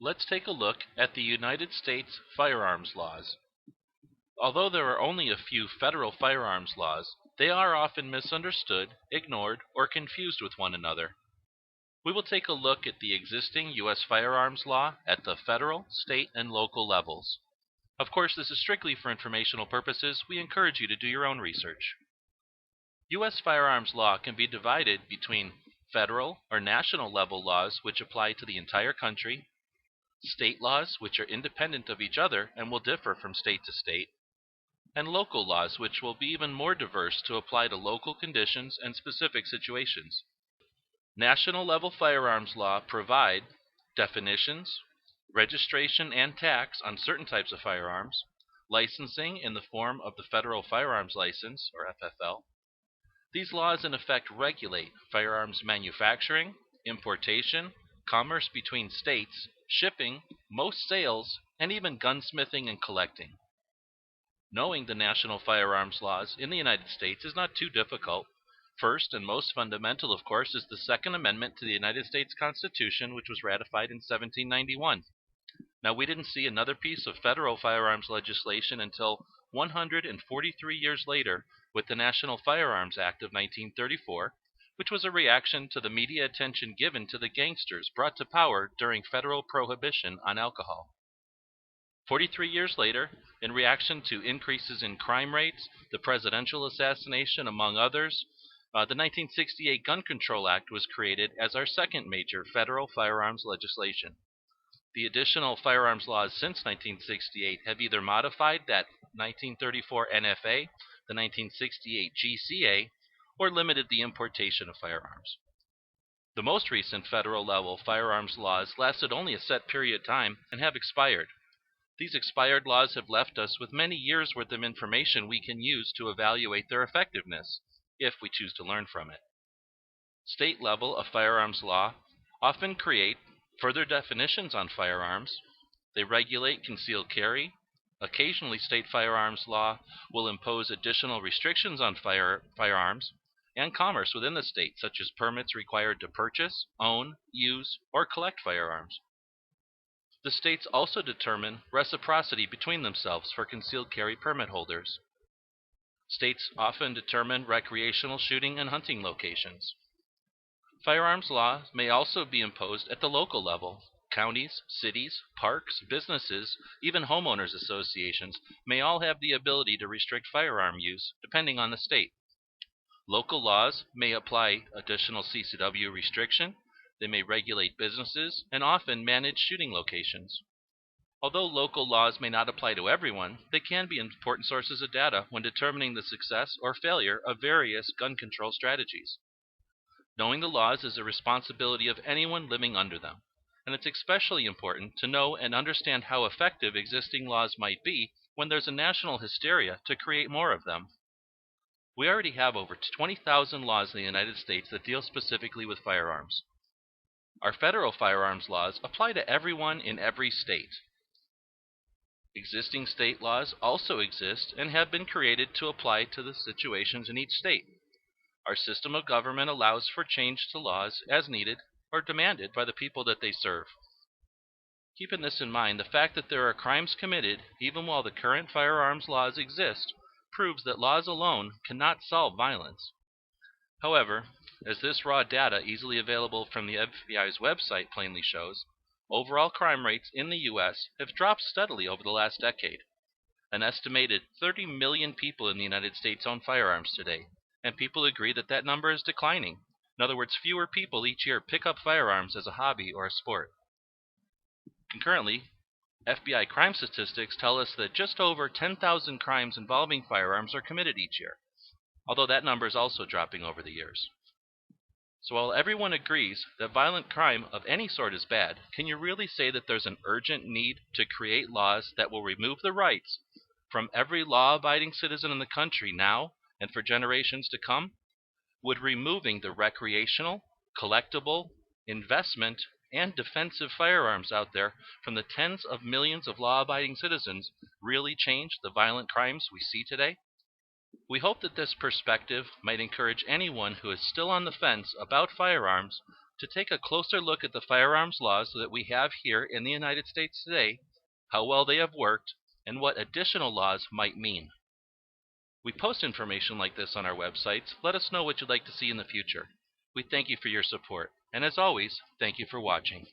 Let's take a look at the United States firearms laws. Although there are only a few federal firearms laws, they are often misunderstood, ignored, or confused with one another. We will take a look at the existing U.S. firearms law at the federal, state, and local levels. Of course, this is strictly for informational purposes. We encourage you to do your own research. U.S. firearms law can be divided between federal or national level laws which apply to the entire country, state laws which are independent of each other and will differ from state to state, and local laws which will be even more diverse to apply to local conditions and specific situations. National level firearms law provide definitions, registration and tax on certain types of firearms, licensing in the form of the Federal Firearms License, or FFL. These laws in effect regulate firearms manufacturing, importation, commerce between states, shipping, most sales, and even gunsmithing and collecting. Knowing the national firearms laws in the United States is not too difficult. First and most fundamental, of course, is the Second Amendment to the United States Constitution, which was ratified in 1791. Now, we didn't see another piece of federal firearms legislation until 143 years later with the National Firearms Act of 1934, which was a reaction to the media attention given to the gangsters brought to power during federal prohibition on alcohol. 43 years later, in reaction to increases in crime rates, the presidential assassination, among others, the 1968 Gun Control Act was created as our second major federal firearms legislation. The additional firearms laws since 1968 have either modified that 1934 NFA, the 1968 GCA, or limited the importation of firearms. The most recent federal level firearms laws lasted only a set period of time and have expired. These expired laws have left us with many years' worth of information we can use to evaluate their effectiveness, if we choose to learn from it. State level of firearms law often create further definitions on firearms. They regulate concealed carry. Occasionally, state firearms law will impose additional restrictions on firearms and commerce within the state, such as permits required to purchase, own, use, or collect firearms. The states also determine reciprocity between themselves for concealed carry permit holders. States often determine recreational shooting and hunting locations. Firearms law may also be imposed at the local level. Counties, cities, parks, businesses, even homeowners associations may all have the ability to restrict firearm use, depending on the state. Local laws may apply additional CCW restriction. They may regulate businesses and often manage shooting locations. Although local laws may not apply to everyone, they can be important sources of data when determining the success or failure of various gun control strategies. Knowing the laws is a responsibility of anyone living under them, and it's especially important to know and understand how effective existing laws might be when there's a national hysteria to create more of them. We already have over 20,000 laws in the United States that deal specifically with firearms. Our federal firearms laws apply to everyone in every state. Existing state laws also exist and have been created to apply to the situations in each state. Our system of government allows for change to laws as needed or demanded by the people that they serve. Keeping this in mind, the fact that there are crimes committed even while the current firearms laws exist proves that laws alone cannot solve violence. However, as this raw data easily available from the FBI's website plainly shows, overall crime rates in the U.S. have dropped steadily over the last decade. An estimated 30 million people in the United States own firearms today, and people agree that that number is declining. In other words, fewer people each year pick up firearms as a hobby or a sport. Concurrently, FBI crime statistics tell us that just over 10,000 crimes involving firearms are committed each year, although that number is also dropping over the years. So while everyone agrees that violent crime of any sort is bad, can you really say that there's an urgent need to create laws that will remove the rights from every law-abiding citizen in the country now and for generations to come? Would removing the recreational, collectible, investment, and defensive firearms out there from the tens of millions of law-abiding citizens really change the violent crimes we see today? We hope that this perspective might encourage anyone who is still on the fence about firearms to take a closer look at the firearms laws that we have here in the United States today, how well they have worked, and what additional laws might mean. We post information like this on our websites. Let us know what you'd like to see in the future. We thank you for your support, and as always, thank you for watching.